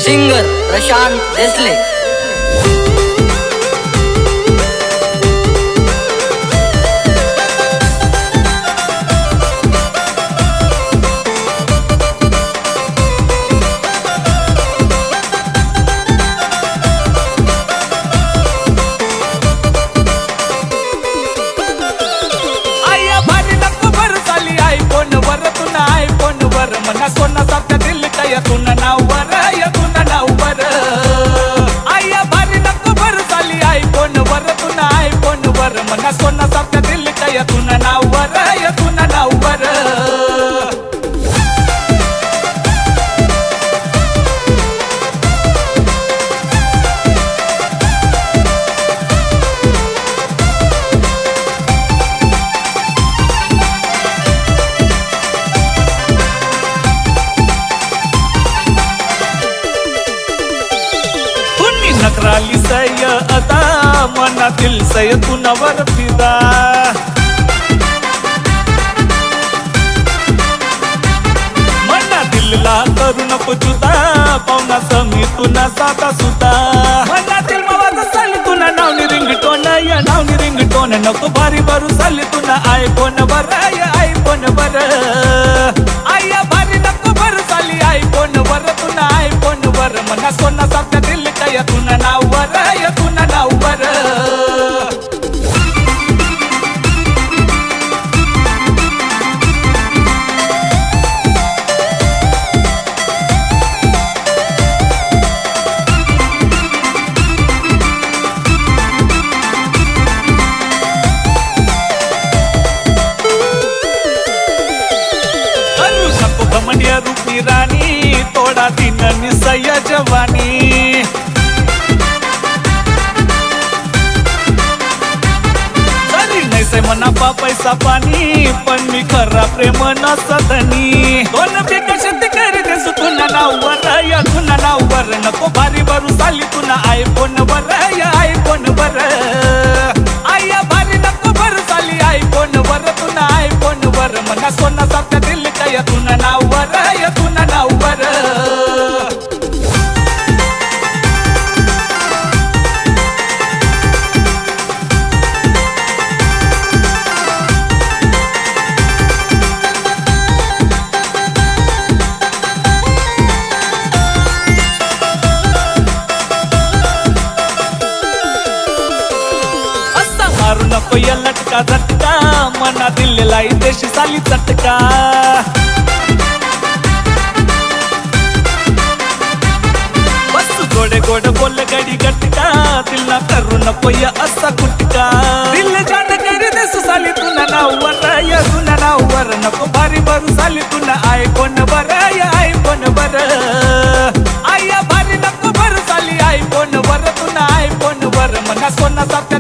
Singer Prashant Desale. मना सोना सारख्या दिल का यातून नाववर आया भारी नको भर झाली आयफोन वर मना सोना सारख्या दिल का यातून नाववर नकराली सय आता मनातील सय तुनावर फिदा मना दिलला करू नको जुदा पाहुणा समी तुना साता सुता मनातील मावाचा साली तुना नावनी रिंगटोन नको भारी भरू साली तुना आयफोन वर आया भारी नको भरू साली आयफोन वर मना सोना सारख्या दिल का यातून नाववर घमंडिया रूपी राणी तोडा दिन निसय जवानी जरी नैसे मना पैसा पाणी पण मी खरा प्रेम न सदनी दोन बेकशती करी दे तुना नाववर नको भारी भरू साली तुना आयफोन वर आया भारी नको भरू साली आयफोन वर मना सोना सारख्या दिल का यातून नाववर मारू नको या लटका झटका मना दिलेला देशी साली चटका बस गोडे गोड बोल गडी गटका दिल ना करू नको या असा कुटका दिल जान करी देसू साली तुना नाववर नको भारी भरू साली तुना आयफोन वर आया भारी नको भरू साली आयफोन वर मना सोना सारख्या